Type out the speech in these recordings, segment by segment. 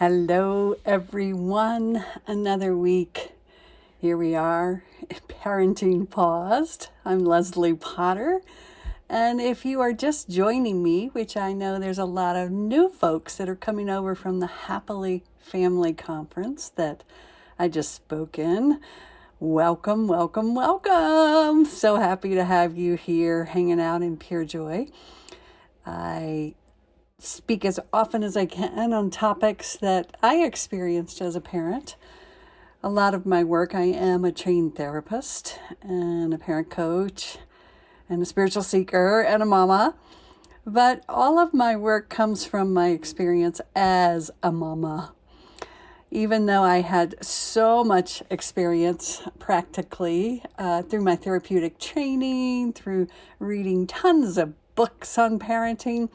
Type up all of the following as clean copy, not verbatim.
Hello, everyone. Another week. Here we are, Parenting Paused. I'm Leslie Potter. And if you are just joining me, which I know there's a lot of new folks that are coming over from the Happily Family Conference that I just spoke in, welcome, welcome, welcome. So happy to have you here hanging out in pure joy. I speak as often as I can on topics that I experienced as a parent. A lot of my work, I am a trained therapist and a parent coach and a spiritual seeker and a mama. But all of my work comes from my experience as a mama. Even though I had so much experience practically through my therapeutic training, through reading tons of books on parenting,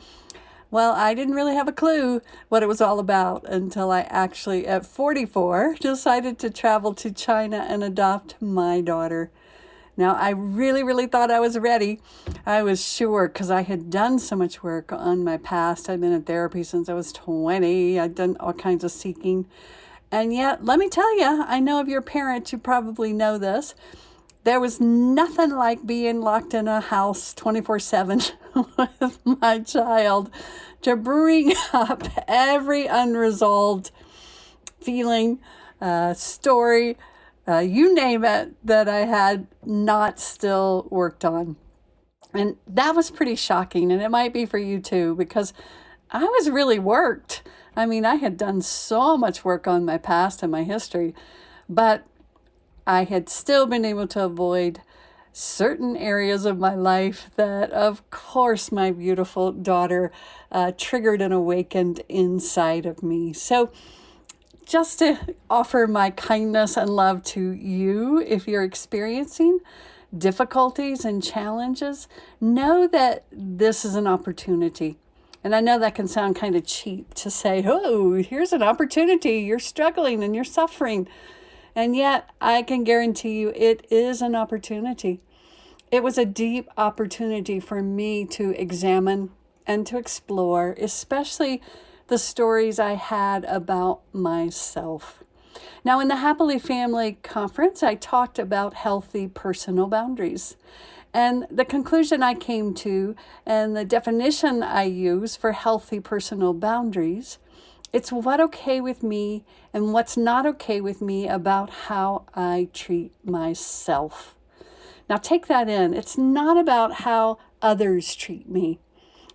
well, I didn't really have a clue what it was all about until I actually, at 44, decided to travel to China and adopt my daughter. Now, I really thought I was ready. I was sure because I had done so much work on my past. I'd been in therapy since I was 20. I'd done all kinds of seeking. And yet, let me tell you, I know if you're a parent, you probably know this. There was nothing like being locked in a house 24/7 with my child to bring up every unresolved feeling, story, you name it, that I had not still worked on. And that was pretty shocking. And it might be for you too, because I was really worked. I mean, I had done so much work on my past and my history, but I had still been able to avoid certain areas of my life that, of course, my beautiful daughter triggered and awakened inside of me. So, just to offer my kindness and love to you, if you're experiencing difficulties and challenges, know that this is an opportunity. And I know that can sound kind of cheap to say, oh, here's an opportunity. You're struggling and you're suffering. And yet, I can guarantee you it is an opportunity. It was a deep opportunity for me to examine and to explore, especially the stories I had about myself. Now, in the Happily Family Conference, I talked about healthy personal boundaries. And the conclusion I came to and the definition I use for healthy personal boundaries, it's what's okay with me and what's not okay with me about how I treat myself. Now take that in. It's not about how others treat me.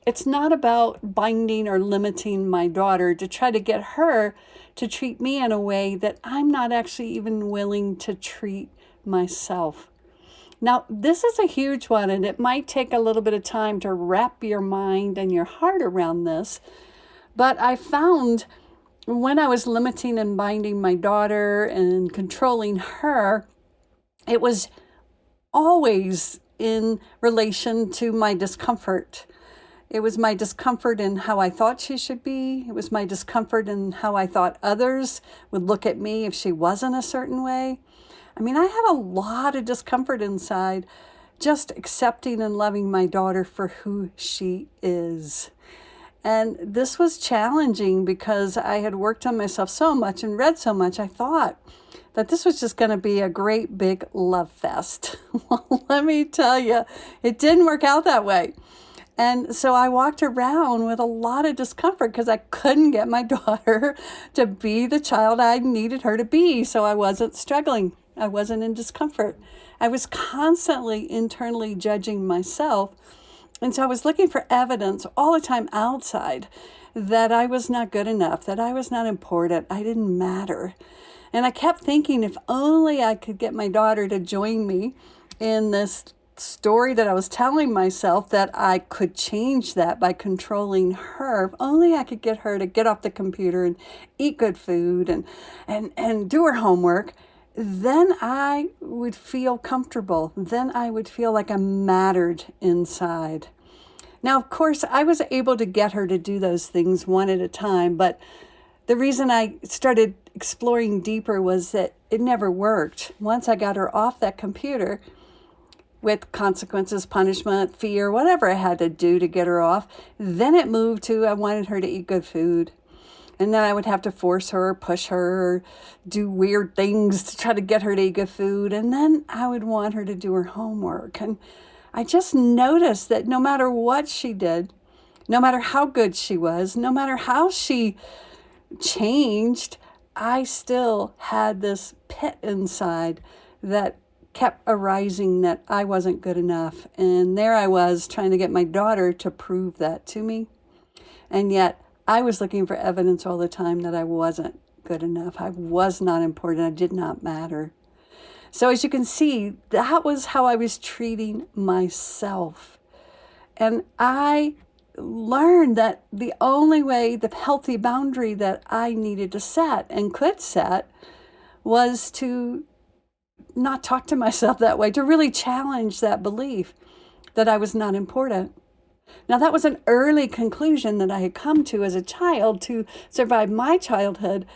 It's not about binding or limiting my daughter to try to get her to treat me in a way that I'm not actually even willing to treat myself. Now, this is a huge one, and it might take a little bit of time to wrap your mind and your heart around this. But I found when I was limiting and binding my daughter and controlling her, it was always in relation to my discomfort. It was my discomfort in how I thought she should be. It was my discomfort in how I thought others would look at me if she wasn't a certain way. I mean, I have a lot of discomfort inside just accepting and loving my daughter for who she is. And this was challenging because I had worked on myself so much and read so much. I thought that this was just going to be a great big love fest. Well, let me tell you, it didn't work out that way. And so I walked around with a lot of discomfort because I couldn't get my daughter to be the child I needed her to be. So I wasn't struggling. I wasn't in discomfort. I was constantly internally judging myself. And so I was looking for evidence all the time outside that I was not good enough, that I was not important, I didn't matter. And I kept thinking if only I could get my daughter to join me in this story that I was telling myself, that I could change that by controlling her. If only I could get her to get off the computer and eat good food and do her homework, then I would feel comfortable. Then I would feel like I mattered inside. Now, of course, I was able to get her to do those things one at a time, but the reason I started exploring deeper was that it never worked. Once I got her off that computer, with consequences, punishment, fear, whatever I had to do to get her off, then it moved to I wanted her to eat good food. And then I would have to force her, push her, or do weird things to try to get her to eat good food. And then I would want her to do her homework. And I just noticed that no matter what she did, no matter how good she was, no matter how she changed, I still had this pit inside that kept arising that I wasn't good enough. And there I was trying to get my daughter to prove that to me. And yet I was looking for evidence all the time that I wasn't good enough. I was not important. I did not matter. So as you can see, that was how I was treating myself. And I learned that the only way, the healthy boundary that I needed to set and could set was to not talk to myself that way, to really challenge that belief that I was not important. Now, that was an early conclusion that I had come to as a child to survive my childhood.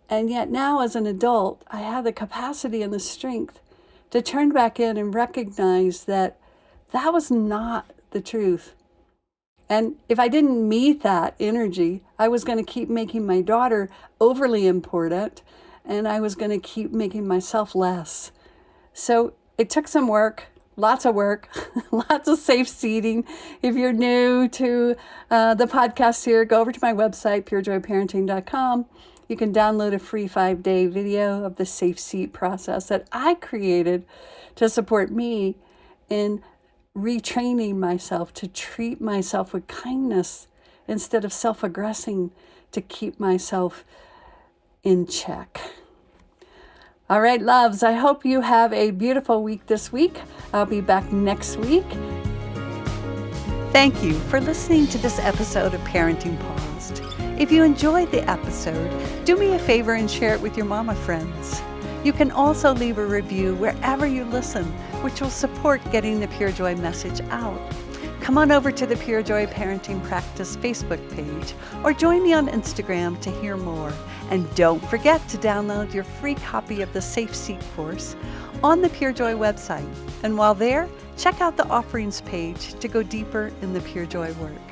And yet now as an adult, I have the capacity and the strength to turn back in and recognize that that was not the truth. And if I didn't meet that energy, I was going to keep making my daughter overly important, and I was going to keep making myself less. So it took some work, lots of work, lots of safe seating. If you're new to the podcast here, go over to my website, purejoyparenting.com. You can download a free 5-day video of the safe seat process that I created to support me in retraining myself to treat myself with kindness instead of self-aggressing to keep myself in check. All right, loves, I hope you have a beautiful week this week. I'll be back next week. Thank you for listening to this episode of Parenting Paused. If you enjoyed the episode, do me a favor and share it with your mama friends. You can also leave a review wherever you listen, which will support getting the Pure Joy message out. Come on over to the Pure Joy Parenting Practice Facebook page or join me on Instagram to hear more. And don't forget to download your free copy of the Safe Seat course on the Pure Joy website. And while there, check out the offerings page to go deeper in the Pure Joy work.